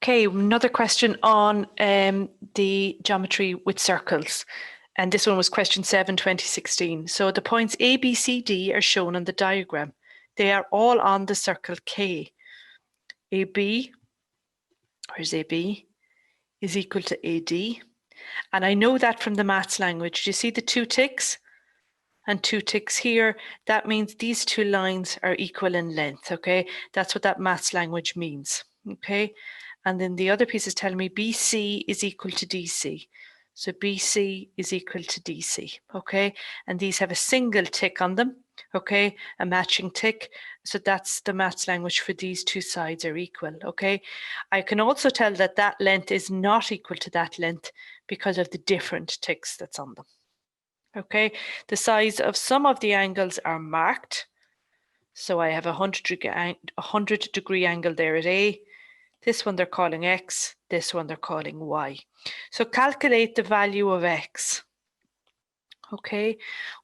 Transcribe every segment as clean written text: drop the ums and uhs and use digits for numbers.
Okay, another question on the geometry with circles. And this one was question 7, 2016. So the points A, B, C, D are shown on the diagram. They are all on the circle K. AB, where's AB, is equal to AD. And I know that from the maths language. Do you see the two ticks? And two ticks here. That means these two lines are equal in length, okay? That's what that maths language means, okay? And then the other piece is telling me BC is equal to DC. So BC is equal to DC, okay? And these have a single tick on them, okay? A matching tick. So that's the maths language for these two sides are equal, okay? I can also tell that that length is not equal to that length because of the different ticks that's on them. Okay, the size of some of the angles are marked. So I have a 100 degree angle there at A. This one they're calling X, this one they're calling Y. So calculate the value of X. Okay,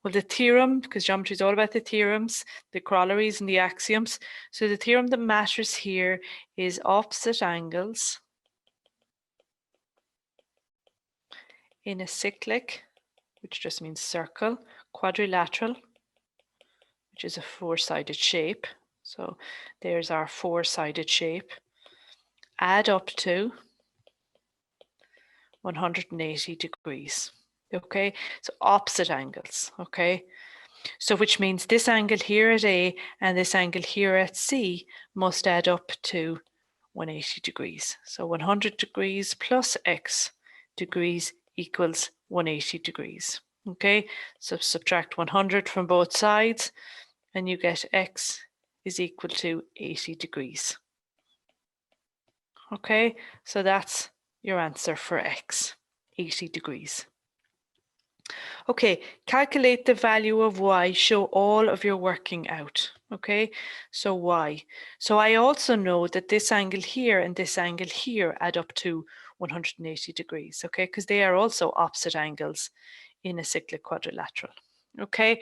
well the theorem, because geometry is all about the theorems, the corollaries and the axioms. So the theorem that matters here is opposite angles in a cyclic, which just means circle, quadrilateral, which is a four-sided shape. So there's our four-sided shape. Add up to 180 degrees. Okay, so opposite angles. Okay, so which means this angle here at A and this angle here at C must add up to 180 degrees. So 100 degrees plus X degrees equals 180 degrees. Okay, so subtract 100 from both sides and you get X is equal to 80 degrees. Okay, so that's your answer for X, 80 degrees. Okay, calculate the value of Y, show all of your working out. Okay, so Y. So I also know that this angle here and this angle here add up to 180 degrees, okay, because they are also opposite angles in a cyclic quadrilateral. Okay,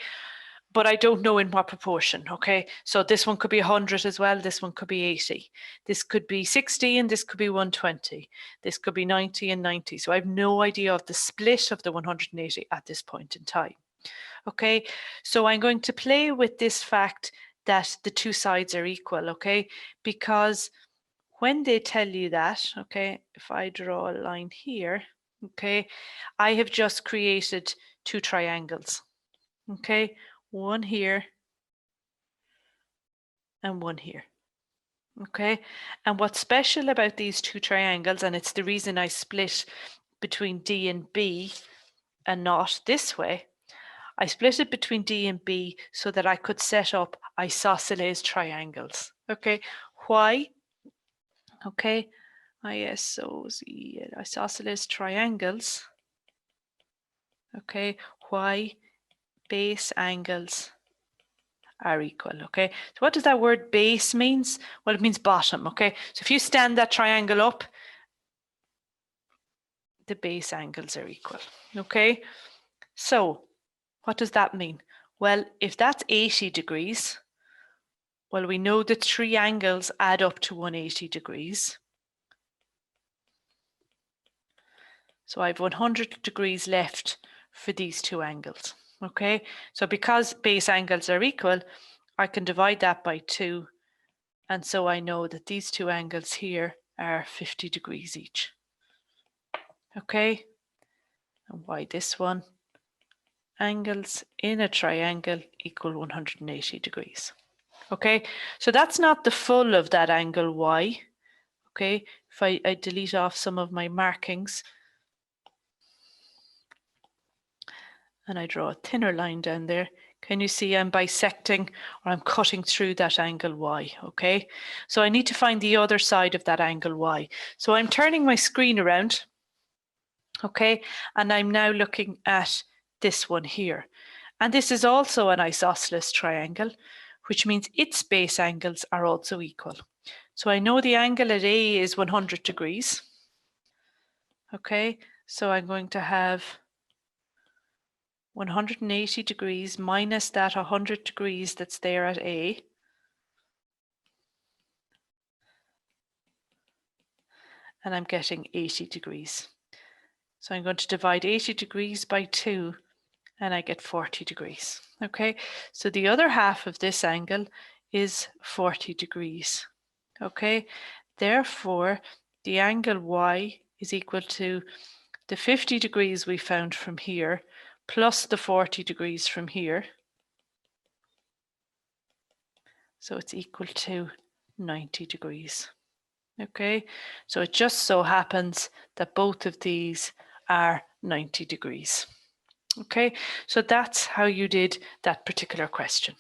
but I don't know in what proportion, okay? So this one could be 100 as well, this one could be 80. This could be 60 and this could be 120. This could be 90 and 90. So I have no idea of the split of the 180 at this point in time, okay? So I'm going to play with this fact that the two sides are equal, okay? Because when they tell you that, okay, if I draw a line here, okay, I have just created two triangles, okay? One here and one here. Okay, and what's special about these two triangles, and it's the reason I split between D and B and not this way, I split it between D and B so that I could set up isosceles triangles. Okay, why? Okay, isosceles triangles. Okay, why? Base angles are equal, okay? So what does that word base means? Well, it means bottom, okay? So if you stand that triangle up, the base angles are equal, okay? So what does that mean? Well, if that's 80 degrees, well, we know that three angles add up to 180 degrees. So I have 100 degrees left for these two angles, okay? So because base angles are equal, I can divide that by 2, and so I know that these two angles here are 50 degrees each. Okay, and why this one? Angles in a triangle equal 180 degrees. Okay, so that's not the full of that angle Y. Okay, if I delete off some of my markings and I draw a thinner line down there, can you see I'm bisecting or I'm cutting through that angle Y, okay? So I need to find the other side of that angle Y. So I'm turning my screen around, okay? And I'm now looking at this one here. And this is also an isosceles triangle, which means its base angles are also equal. So I know the angle at A is 100 degrees, okay? So I'm going to have 180 degrees minus that 100 degrees that's there at A. and I'm getting 80 degrees. So I'm going to divide 80 degrees by 2 and I get 40 degrees. Okay, so the other half of this angle is 40 degrees. Okay, therefore the angle Y is equal to the 50 degrees we found from here plus the 40 degrees from here. So it's equal to 90 degrees. Okay, so it just so happens that both of these are 90 degrees. Okay, so that's how you did that particular question.